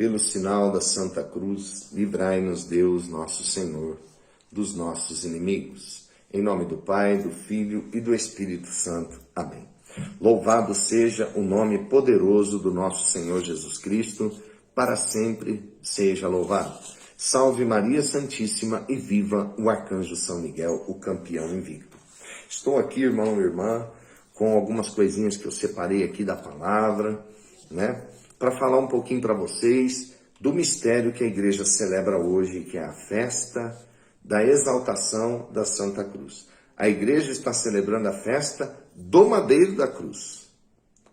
Pelo sinal da Santa Cruz, livrai-nos Deus, nosso Senhor, dos nossos inimigos. Em nome do Pai, do Filho e do Espírito Santo. Amém. Louvado seja o nome poderoso do nosso Senhor Jesus Cristo, para sempre seja louvado. Salve Maria Santíssima e viva o Arcanjo São Miguel, o campeão invicto. Estou aqui, irmão e irmã, com algumas coisinhas que eu separei aqui da palavra, né? Para falar um pouquinho para vocês do mistério que a igreja celebra hoje, que é a festa da exaltação da Santa Cruz. A igreja está celebrando a festa do madeiro da cruz.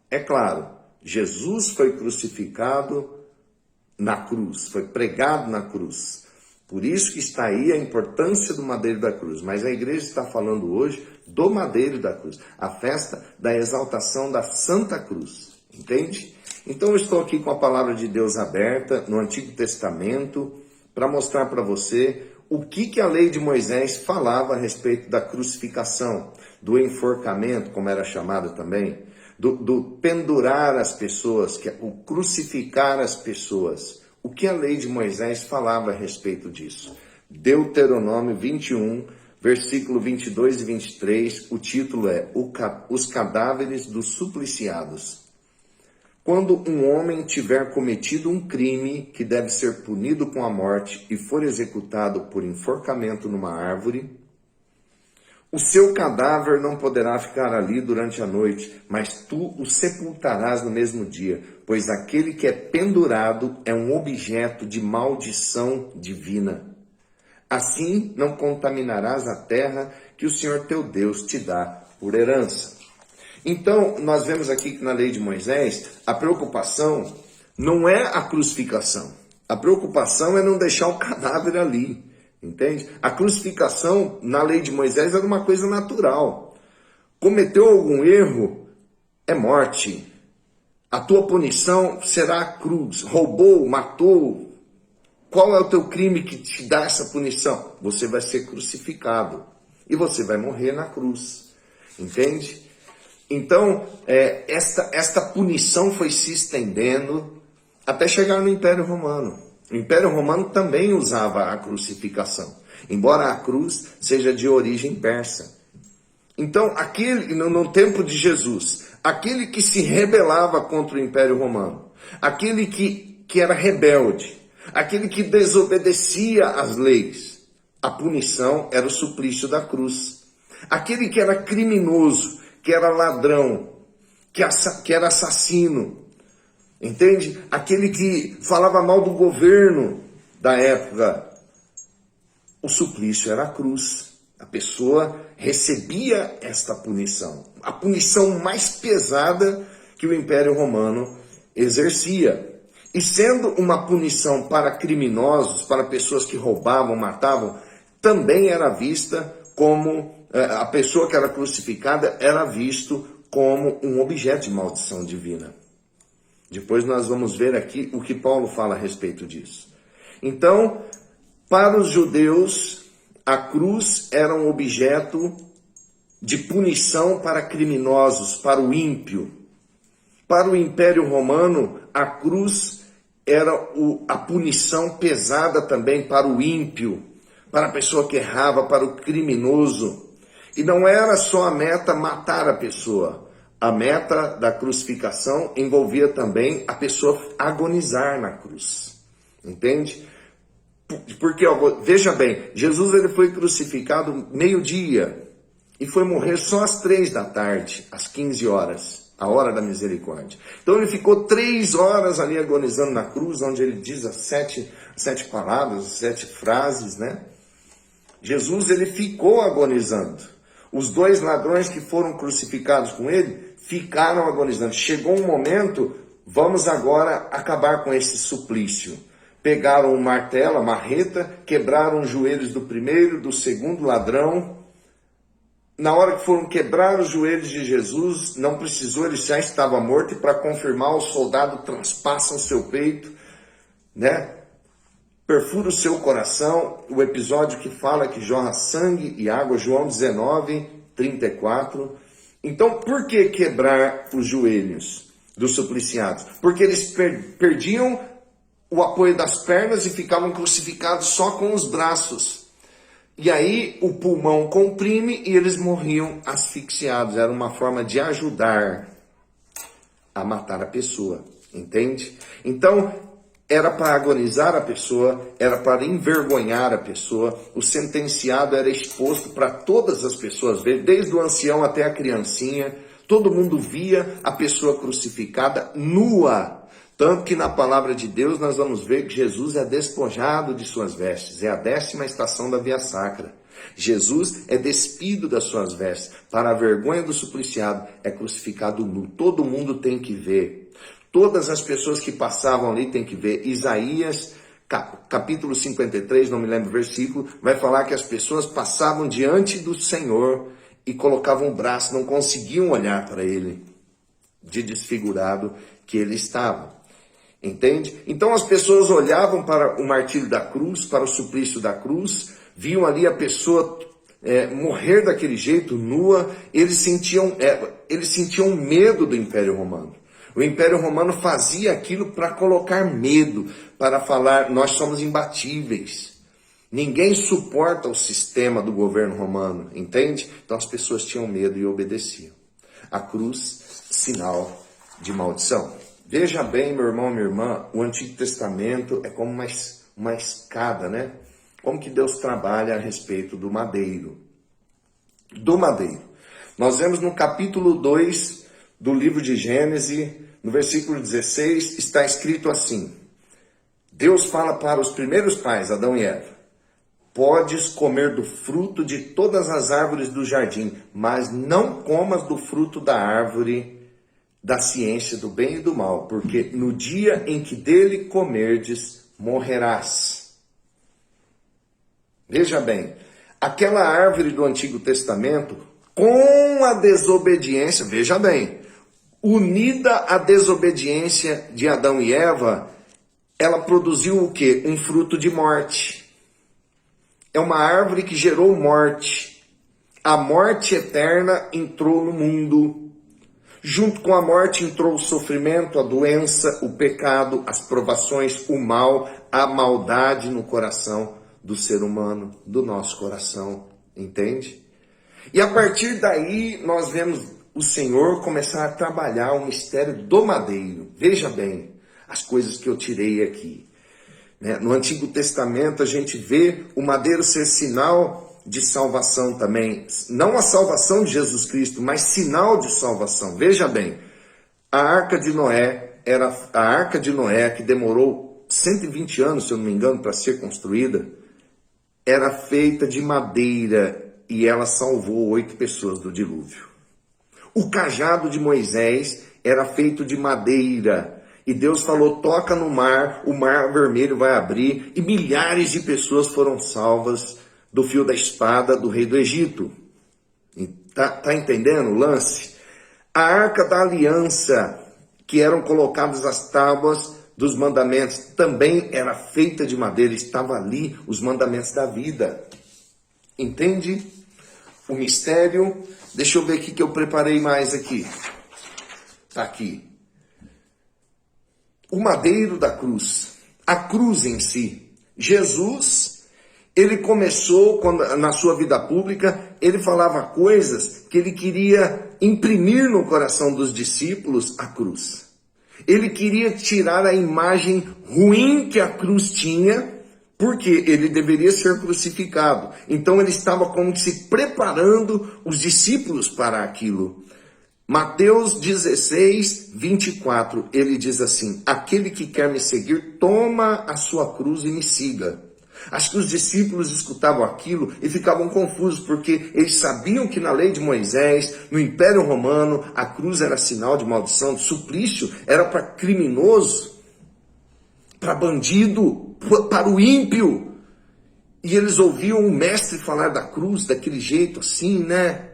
É claro, Jesus foi crucificado na cruz, foi pregado na cruz. Por isso que está aí a importância do madeiro da cruz. Mas a igreja está falando hoje do madeiro da cruz, a festa da exaltação da Santa Cruz. Entende? Então eu estou aqui com a palavra de Deus aberta no Antigo Testamento para mostrar para você o que a lei de Moisés falava a respeito da crucificação, do enforcamento, como era chamado também, do pendurar as pessoas, que é o crucificar as pessoas. O que a lei de Moisés falava a respeito disso? Deuteronômio 21, versículo 22 e 23, o título é Os cadáveres dos supliciados. Quando um homem tiver cometido um crime que deve ser punido com a morte e for executado por enforcamento numa árvore, o seu cadáver não poderá ficar ali durante a noite, mas tu o sepultarás no mesmo dia, pois aquele que é pendurado é um objeto de maldição divina. Assim não contaminarás a terra que o Senhor teu Deus te dá por herança. Então, nós vemos aqui que na lei de Moisés, a preocupação não é a crucificação. A preocupação é não deixar o cadáver ali, entende? A crucificação na lei de Moisés era uma coisa natural. Cometeu algum erro, é morte. A tua punição será a cruz. Roubou, matou. Qual é o teu crime que te dá essa punição? Você vai ser crucificado e você vai morrer na cruz, entende? Então, esta punição foi se estendendo até chegar no Império Romano. O Império Romano também usava a crucificação, embora a cruz seja de origem persa. Então, no tempo de Jesus, aquele que se rebelava contra o Império Romano, aquele que era rebelde, aquele que desobedecia às leis, a punição era o suplício da cruz. Aquele que era criminoso, que era ladrão, que era assassino, entende? Aquele que falava mal do governo da época, o suplício era a cruz. A pessoa recebia esta punição, a punição mais pesada que o Império Romano exercia. E sendo uma punição para criminosos, para pessoas que roubavam, matavam, também era vista como a pessoa que era crucificada era visto como um objeto de maldição divina. Depois nós vamos ver aqui o que Paulo fala a respeito disso. Então, para os judeus, a cruz era um objeto de punição para criminosos, para o ímpio. Para o Império Romano, a cruz era a punição pesada também para o ímpio, para a pessoa que errava, para o criminoso. E não era só a meta matar a pessoa. A meta da crucificação envolvia também a pessoa agonizar na cruz. Entende? Porque, veja bem, Jesus ele foi crucificado meio-dia e foi morrer só às 3 da tarde, às 15 horas, a hora da misericórdia. Então ele ficou 3 horas ali agonizando na cruz, onde ele diz as sete palavras, as 7 frases, né? Jesus ele ficou agonizando. Os 2 ladrões que foram crucificados com ele ficaram agonizando. Chegou um momento, vamos agora acabar com esse suplício. Pegaram um martelo, a marreta, quebraram os joelhos do primeiro, do segundo ladrão. Na hora que foram quebrar os joelhos de Jesus, não precisou, ele já estava morto, e para confirmar, o soldado transpassa o seu peito, né? Perfura o seu coração, o episódio que fala que jorra sangue e água, João 19, 34. Então, por que quebrar os joelhos dos supliciados? Porque eles perdiam o apoio das pernas e ficavam crucificados só com os braços. E aí o pulmão comprime e eles morriam asfixiados. Era uma forma de ajudar a matar a pessoa, entende? Então, era para agonizar a pessoa, era para envergonhar a pessoa. O sentenciado era exposto para todas as pessoas ver, desde o ancião até a criancinha. Todo mundo via a pessoa crucificada nua. Tanto que na palavra de Deus nós vamos ver que Jesus é despojado de suas vestes. É a 10ª estação da via sacra. Jesus é despido das suas vestes. Para a vergonha do supliciado, é crucificado nu. Todo mundo tem que ver. Todas as pessoas que passavam ali têm que ver. Isaías, capítulo 53, não me lembro o versículo, vai falar que as pessoas passavam diante do Senhor e colocavam o braço, não conseguiam olhar para ele, de desfigurado que ele estava. Entende? Então as pessoas olhavam para o martírio da cruz, para o suplício da cruz, viam ali a pessoa morrer daquele jeito, nua. Eles sentiam medo do Império Romano. O Império Romano fazia aquilo para colocar medo, para falar, nós somos imbatíveis. Ninguém suporta o sistema do governo romano, entende? Então as pessoas tinham medo e obedeciam. A cruz, sinal de maldição. Veja bem, meu irmão, minha irmã, o Antigo Testamento é como uma escada, né? Como que Deus trabalha a respeito do madeiro. Do madeiro. Nós vemos no capítulo 2 do livro de Gênesis, no versículo 16, está escrito assim. Deus fala para os primeiros pais, Adão e Eva. Podes comer do fruto de todas as árvores do jardim, mas não comas do fruto da árvore da ciência do bem e do mal, porque no dia em que dele comerdes, morrerás. Veja bem, aquela árvore do Antigo Testamento, com a desobediência, veja bem, unida à desobediência de Adão e Eva, ela produziu o quê? Um fruto de morte. É uma árvore que gerou morte. A morte eterna entrou no mundo. Junto com a morte entrou o sofrimento, a doença, o pecado, as provações, o mal, a maldade no coração do ser humano, do nosso coração, entende? E a partir daí nós vemos o Senhor começar a trabalhar o mistério do madeiro. Veja bem as coisas que eu tirei aqui. No Antigo Testamento a gente vê o madeiro ser sinal de salvação também, não a salvação de Jesus Cristo, mas sinal de salvação. Veja bem, a Arca de Noé era a Arca de Noé que demorou 120 anos, se eu não me engano, para ser construída, era feita de madeira e ela salvou 8 pessoas do dilúvio. O cajado de Moisés era feito de madeira e Deus falou, toca no mar, o mar vermelho vai abrir e milhares de pessoas foram salvas do fio da espada do rei do Egito. Tá entendendo o lance? A arca da aliança, que eram colocadas as tábuas dos mandamentos, também era feita de madeira, estava ali os mandamentos da vida. Entende? O mistério, deixa eu ver o que eu preparei mais aqui. Tá aqui. O madeiro da cruz, a cruz em si. Jesus, ele começou, na sua vida pública, ele falava coisas que ele queria imprimir no coração dos discípulos, a cruz. Ele queria tirar a imagem ruim que a cruz tinha, porque ele deveria ser crucificado. Então ele estava como que se preparando os discípulos para aquilo. Mateus 16, 24, ele diz assim, aquele que quer me seguir, toma a sua cruz e me siga. Acho que os discípulos escutavam aquilo e ficavam confusos, porque eles sabiam que na lei de Moisés, no Império Romano, a cruz era sinal de maldição, de suplício, era para criminoso, para bandido, para o ímpio. E eles ouviam o mestre falar da cruz daquele jeito assim, né?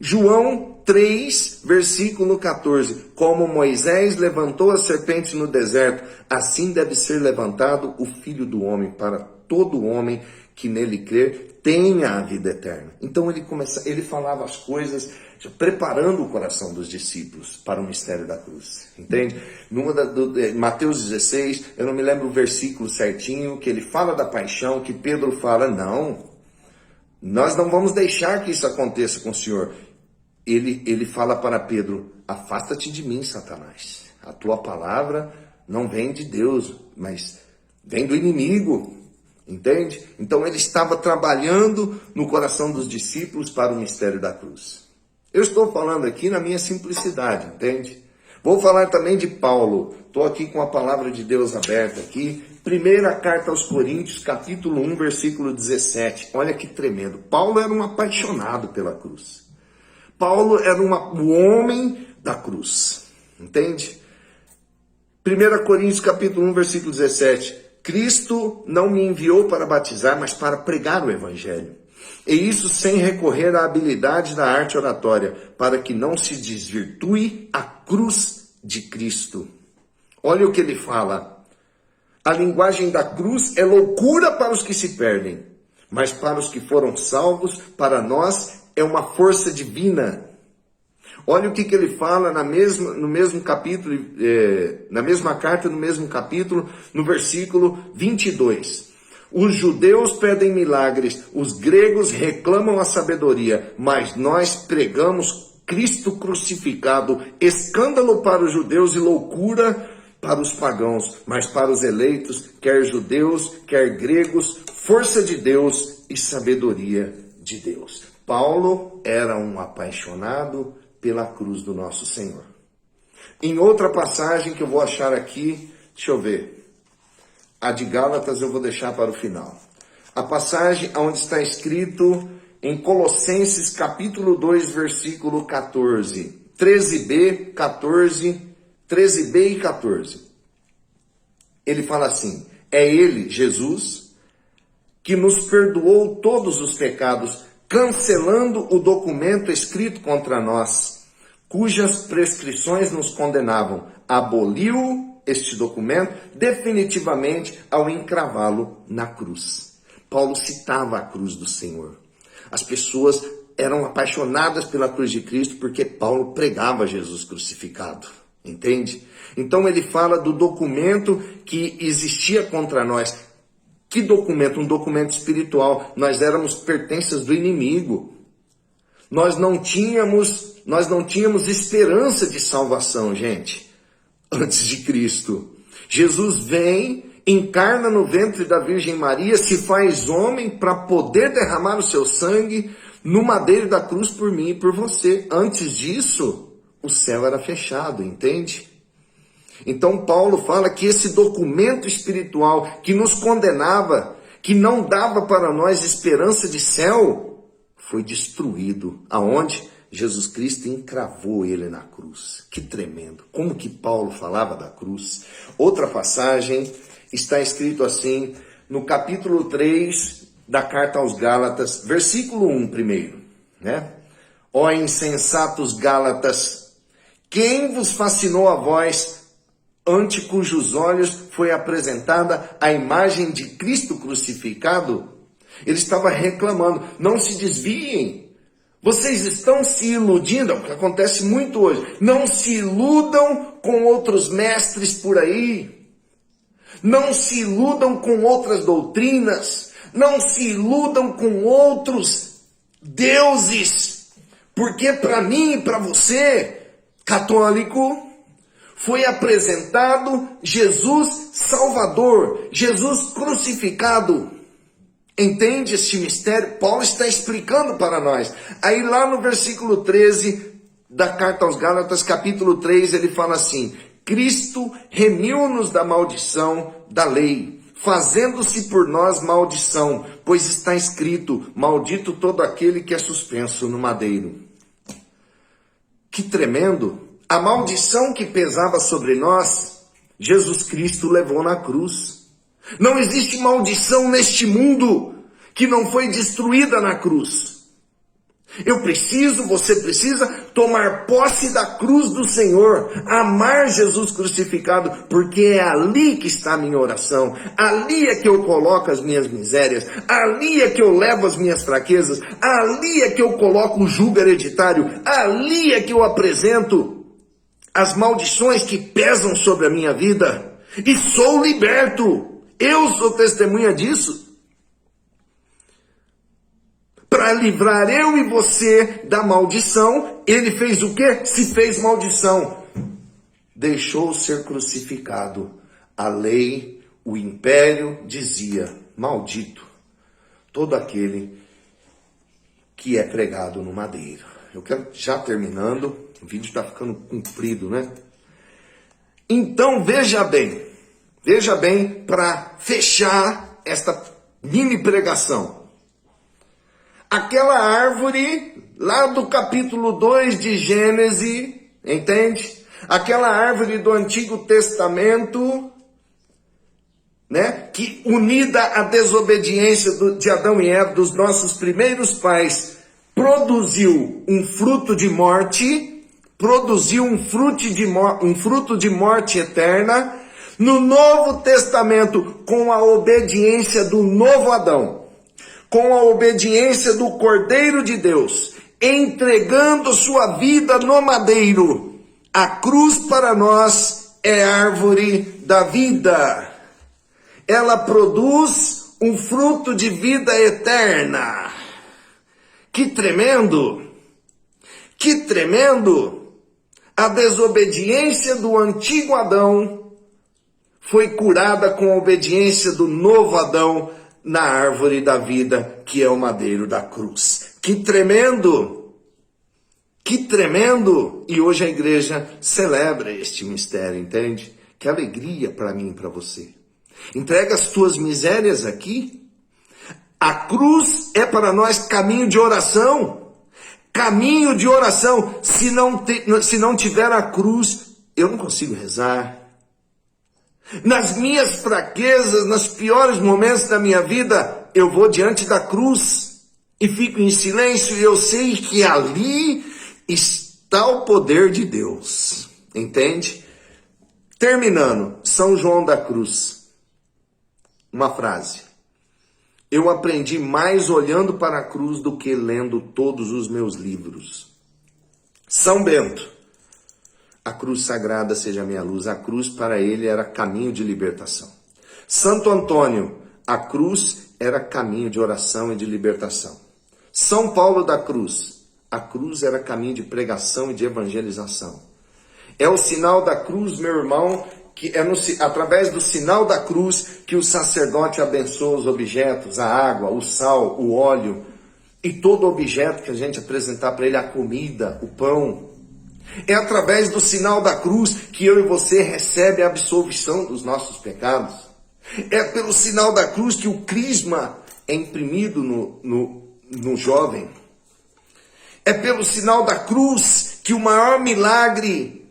João 3, versículo 14. Como Moisés levantou a serpente no deserto, assim deve ser levantado o Filho do Homem, para todo homem que nele crer tenha a vida eterna. Então ele falava as coisas preparando o coração dos discípulos para o mistério da cruz, entende? Mateus 16, eu não me lembro o versículo certinho, que ele fala da paixão, que Pedro fala, não, nós não vamos deixar que isso aconteça com o Senhor. Ele fala para Pedro, afasta-te de mim, Satanás, a tua palavra não vem de Deus, mas vem do inimigo, entende? Então ele estava trabalhando no coração dos discípulos para o mistério da cruz. Eu estou falando aqui na minha simplicidade, entende? Vou falar também de Paulo. Estou aqui com a palavra de Deus aberta aqui. Primeira carta aos Coríntios, capítulo 1, versículo 17. Olha que tremendo. Paulo era um apaixonado pela cruz. Paulo era o homem da cruz, entende? 1 Coríntios, capítulo 1, versículo 17. Cristo não me enviou para batizar, mas para pregar o evangelho. E isso sem recorrer à habilidade da arte oratória, para que não se desvirtue a cruz de Cristo. Olha o que ele fala. A linguagem da cruz é loucura para os que se perdem, mas para os que foram salvos, para nós é uma força divina. Olha o que ele fala no mesmo capítulo, na mesma carta, no mesmo capítulo, no versículo 22. Os judeus pedem milagres, os gregos reclamam a sabedoria, mas nós pregamos Cristo crucificado, escândalo para os judeus e loucura para os pagãos, mas para os eleitos, quer judeus, quer gregos, força de Deus e sabedoria de Deus. Paulo era um apaixonado pela cruz do nosso Senhor. Em outra passagem que eu vou achar aqui, deixa eu ver. A de Gálatas eu vou deixar para o final. A passagem onde está escrito em Colossenses capítulo 2, versículo 14. 13b, 14, 13b e 14. Ele fala assim, é Ele, Jesus, que nos perdoou todos os pecados, cancelando o documento escrito contra nós, cujas prescrições nos condenavam, aboliu este documento definitivamente ao encravá-lo na cruz. Paulo citava a cruz do Senhor. As pessoas eram apaixonadas pela cruz de Cristo porque Paulo pregava Jesus crucificado, entende? Então ele fala do documento que existia contra nós. Que documento? Um documento espiritual. Nós éramos pertenças do inimigo. Nós não tínhamos esperança de salvação, gente. Antes de Cristo. Jesus vem, encarna no ventre da Virgem Maria, se faz homem para poder derramar o seu sangue no madeiro da cruz por mim e por você. Antes disso, o céu era fechado, entende? Então Paulo fala que esse documento espiritual que nos condenava, que não dava para nós esperança de céu, foi destruído. Aonde? Jesus Cristo encravou ele na cruz. Que tremendo. Como que Paulo falava da cruz? Outra passagem está escrito assim, no capítulo 3 da carta aos Gálatas, versículo 1 primeiro, né? Ó insensatos Gálatas, quem vos fascinou a vós, ante cujos olhos foi apresentada a imagem de Cristo crucificado? Ele estava reclamando, não se desviem. Vocês estão se iludindo, é o que acontece muito hoje. Não se iludam com outros mestres por aí. Não se iludam com outras doutrinas. Não se iludam com outros deuses. Porque para mim e para você, católico, foi apresentado Jesus Salvador, Jesus crucificado. Entende este mistério? Paulo está explicando para nós. Aí lá no versículo 13 da carta aos Gálatas, capítulo 3, ele fala assim, Cristo remiu-nos da maldição da lei, fazendo-se por nós maldição, pois está escrito, maldito todo aquele que é suspenso no madeiro. Que tremendo! A maldição que pesava sobre nós, Jesus Cristo levou na cruz. Não existe maldição neste mundo que não foi destruída na cruz. Você precisa tomar posse da cruz do Senhor, amar Jesus crucificado, porque é ali que está a minha oração, ali é que eu coloco as minhas misérias, ali é que eu levo as minhas fraquezas, ali é que eu coloco o jugo hereditário, ali é que eu apresento as maldições que pesam sobre a minha vida, e sou liberto. Eu sou testemunha disso. Para livrar eu e você da maldição, ele fez o quê? Se fez maldição. Deixou ser crucificado. A lei, o império dizia, maldito todo aquele que é pregado no madeiro. Eu quero, já terminando, o vídeo está ficando comprido, né? Então veja bem, para fechar esta mini pregação. Aquela árvore, lá do capítulo 2 de Gênesis, entende? Aquela árvore do Antigo Testamento, né? Que unida à desobediência de Adão e Eva, dos nossos primeiros pais, produziu um fruto de morte, produziu um fruto de morte eterna. No Novo Testamento, com a obediência do novo Adão, com a obediência do Cordeiro de Deus, entregando sua vida no madeiro, a cruz para nós é árvore da vida. Ela produz um fruto de vida eterna. Que tremendo! Que tremendo! A desobediência do antigo Adão foi curada com a obediência do novo Adão na árvore da vida, que é o madeiro da cruz. Que tremendo! Que tremendo! E hoje a igreja celebra este mistério, entende? Que alegria para mim e para você. Entrega as tuas misérias aqui. A cruz é para nós caminho de oração. Caminho de oração. Se não tiver a cruz, eu não consigo rezar. Nas minhas fraquezas, nos piores momentos da minha vida, eu vou diante da cruz e fico em silêncio e eu sei que ali está o poder de Deus. Entende? Terminando, São João da Cruz. Uma frase. Eu aprendi mais olhando para a cruz do que lendo todos os meus livros. São Bento. A cruz sagrada seja a minha luz. A cruz para ele era caminho de libertação. Santo Antônio, a cruz era caminho de oração e de libertação. São Paulo da Cruz, a cruz era caminho de pregação e de evangelização. É o sinal da cruz, meu irmão, que é através do sinal da cruz que o sacerdote abençoa os objetos, a água, o sal, o óleo e todo objeto que a gente apresentar para ele, a comida, o pão. É através do sinal da cruz que eu e você recebe a absolvição dos nossos pecados. É pelo sinal da cruz que o crisma é imprimido no jovem. É pelo sinal da cruz que o maior milagre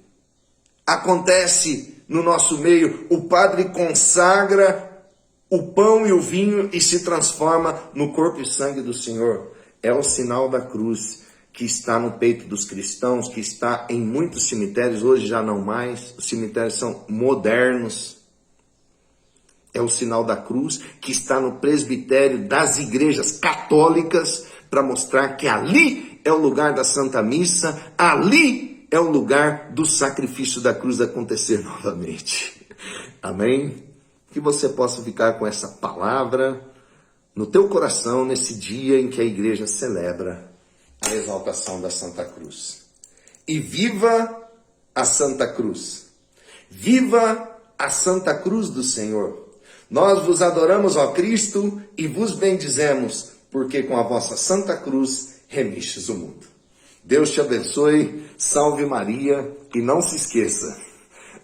acontece no nosso meio. O padre consagra o pão e o vinho e se transforma no corpo e sangue do Senhor. É o sinal da cruz que está no peito dos cristãos, que está em muitos cemitérios, hoje já não mais, os cemitérios são modernos. É o sinal da cruz que está no presbitério das igrejas católicas, para mostrar que ali é o lugar da Santa Missa, ali é o lugar do sacrifício da cruz acontecer novamente. Amém? Que você possa ficar com essa palavra no teu coração, nesse dia em que a igreja celebra a exaltação da Santa Cruz. E viva a Santa Cruz. Viva a Santa Cruz do Senhor. Nós vos adoramos, ó Cristo, e vos bendizemos, porque com a vossa Santa Cruz remistes o mundo. Deus te abençoe, salve Maria, e não se esqueça,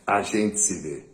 a gente se vê.